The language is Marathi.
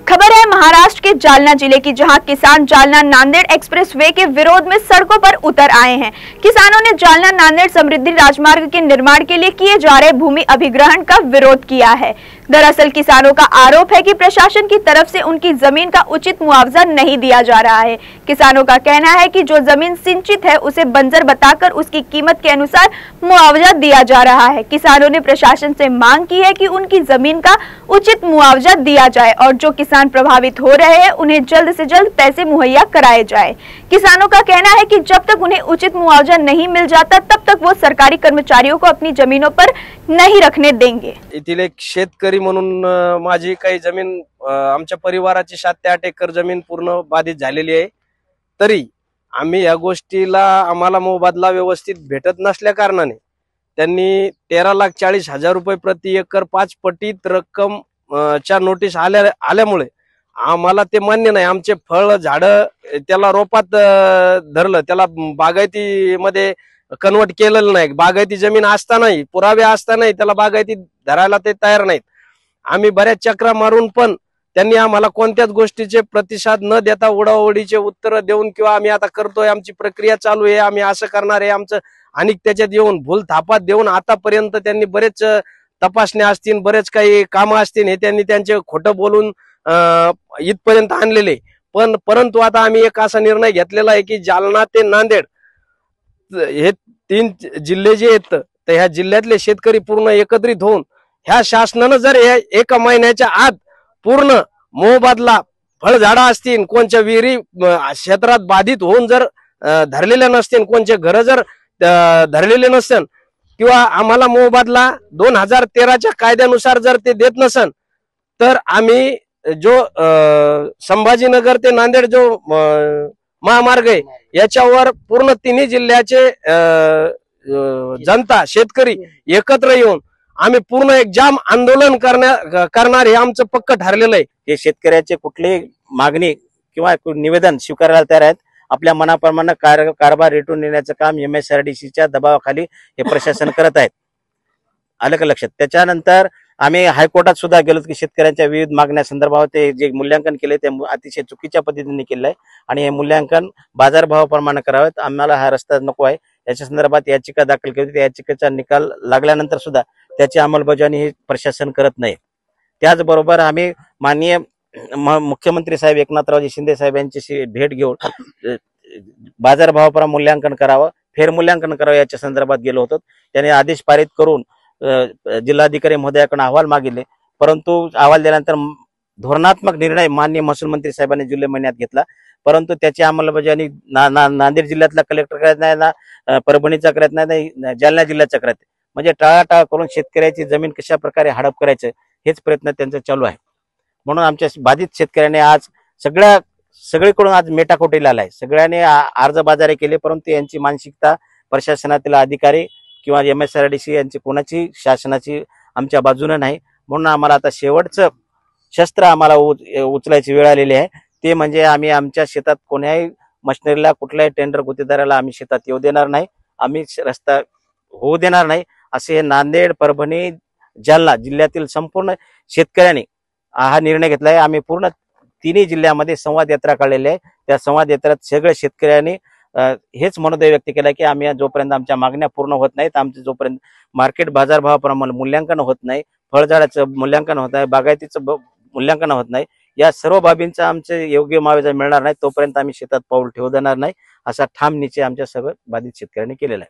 खबर है महाराष्ट्र के जालना जिले की, जहां किसान जालना नांदेड़ एक्सप्रेसवे के विरोध में सड़कों पर उतर आए हैं। किसानों ने जालना नांदेड़ समृद्धि राजमार्ग के निर्माण के लिए किए जा रहे भूमि अधिग्रहण का विरोध किया है। दरअसल किसानों का आरोप है कि प्रशासन की तरफ से उनकी जमीन का उचित मुआवजा नहीं दिया जा रहा है। किसानों का कहना है कि जो जमीन सिंचित है उसे बंजर बताकर उसकी कीमत के अनुसार मुआवजा दिया जा रहा है। किसानों ने प्रशासन से मांग की है कि उनकी जमीन का उचित मुआवजा दिया जाए और जो किसान प्रभावित हो रहे हैं उन्हें जल्द से जल्द पैसे मुहैया कराए जाए। किसानों का कहना है कि जब तक उन्हें उचित मुआवजा नहीं मिल जाता तब तक वो सरकारी कर्मचारियों को अपनी जमीनों पर नहीं रखने देंगे। येथील एक शेतकरी म्हणून माझी काही जमीन, आमच्या परिवाराची 7 ते 8 एकर जमीन पूर्ण बाधित झालेली आहे। तरी आम्ही या गोष्टीला आम्हाला मोबदला व्यवस्थित भेटत नसल्या कारणाने त्यांनी 13,40,000 रुपये प्रति एकर 5 पटीत रक्कम च्या नोटीस आल्यामुळे आम्हाला ते मान्य नाही। आमचे फळ झाड त्याला रोपात धरलं, त्याला बागायती मध्ये कन्वर्ट केलेलं नाही। बागायती जमीन असतानाही, पुरावे असतानाही त्याला बागायती धरायला ते तयार नाहीत। आम्ही बऱ्याच चक्रा मारून पण त्यांनी आम्हाला कोणत्याच गोष्टीचे प्रतिसाद न देता उडावडीचे उत्तर देऊन किंवा आम्ही आता करतोय, आमची प्रक्रिया चालू आहे, आम्ही असं करणार आहे, आमचं आणि त्याच्यात येऊन भूल थापात देऊन आतापर्यंत त्यांनी बरेच तपासण्या असतील, बरेच काही कामं असतील, हे त्यांनी त्यांचे खोटं बोलून इथपर्यंत आणलेले। परंतु आता आम्ही एक असा निर्णय घेतलेला आहे की जालना ते नांदेड हे 3 जिल्हे जे आहेत तर ह्या जिल्ह्यातले शेतकरी पूर्ण एकत्रित होऊन ह्या शासनानं जर एका महिन्याच्या आत पूर्ण मोबदला, फळझाडा असतील, कोणच्या विहिरी क्षेत्रात बाधित होऊन जर धरलेल्या नसतील, कोणचे घर जर धरलेले नसतील किंवा आम्हाला मोबदला 2013च्या कायद्यानुसार जर ते देत नसन तर आम्ही जो संभाजीनगर ते नांदेड जो महामार्ग आहे याच्यावर पूर्ण 3 जिल्ह्याचे जनता, शेतकरी एकत्र येऊन आम्ही पूर्ण एक जाम आंदोलन करणार हे आमचं पक्क ठरलेलं आहे। हे शेतकऱ्याचे कुठली मागणी किंवा निवेदन स्वीकारायला तयार आहेत। आपल्या मनाप्रमाणे कारभार रेटून नेण्याचं काम MSRDCच्या दबावाखाली हे प्रशासन करत आहेत। आलं का लक्षात? त्याच्यानंतर आम्ही हायकोर्टात सुद्धा गेलो की शेतकऱ्यांच्या विविध मागण्या संदर्भात ते जे मूल्यांकन केले ते अतिशय चुकीच्या पद्धतीने केलं आहे आणि हे मूल्यांकन बाजारभावाप्रमाणे करावेत। आम्हाला हा रस्ता नको आहे। याच्या संदर्भात याचिका दाखल केली होती। याचिकेचा निकाल लागल्यानंतर सुद्धा त्याची अंमलबजावणी हे प्रशासन करत नाही। त्याचबरोबर आम्ही माननीय मुख्यमंत्री साहेब एकनाथरावजी शिंदे साहेब यांच्याशी भेट घेऊन बाजारभावाप्रमाणे मूल्यांकन करावं, फेरमूल्यांकन करावं याच्या संदर्भात गेलो होतो। त्याने आदेश पारित करून जिल्हाधिकारी महोदयाकडे अहवाल मागितले, परंतु अहवाल दिल्यानंतर धोरणात्मक निर्णय माननीय महसूल मंत्री साहेबांनी जुलै महिन्यात घेतला, परंतु त्याची अंमलबजावणी नांदेड जिल्ह्यातला कलेक्टर करत नाही, ना परभणीचा करत नाही, जालना जिल्ह्याचा करत नाही। म्हणजे टाळाटाळ करून शेतकऱ्याची जमीन कशा प्रकारे हडप करायचं हेच प्रयत्न त्यांचा चालू आहे। म्हणून आमच्या बाधित शेतकऱ्यांनी आज सगळीकडून आज मेटाकोटीला आलाय। सगळ्यांनी अर्ज बाजारी केले, परंतु यांची मानसिकता प्रशासनातील अधिकारी किंवा MSRDC यांची कोणाची शासनाची आमच्या बाजूने नाही। म्हणून आम्हाला आता शेवटचं शस्त्र आम्हाला उचलायची वेळ आलेली आहे, ते म्हणजे आम्ही आमच्या शेतात कोण्याही मशिनरीला, कुठल्याही टेंडर गुत्तेदाराला आम्ही शेतात येऊ देणार नाही, आम्ही रस्ता होऊ देणार नाही, असे हे नांदेड, परभणी, जालना जिल्ह्यातील संपूर्ण शेतकऱ्यांनी हा निर्णय घेतला आहे। आम्ही पूर्ण 3 जिल्ह्यामध्ये संवाद यात्रा काढलेली आहे। त्या संवाद यात्रेत सगळ्या शेतकऱ्यांनी हेच मनोदय व्यक्त केला की आम्ही जोपर्यंत आमच्या मागण्या पूर्ण होत नाहीत, आमचं जोपर्यंत मार्केट बाजारभावाप्रमाणे मूल्यांकन होत नाही, फळझाडाचं मूल्यांकन होत नाही, बागायतीचं मूल्यांकन होत नाही, या सर्व बाबींचं आमचे योग्य मुआवजा मिळणार नाही, तोपर्यंत आम्ही शेतात पाऊल ठेवू देणार नाही, असा ठाम निश्चय आमच्या सर्व बाधित शेतकऱ्यांनी केलेला आहे।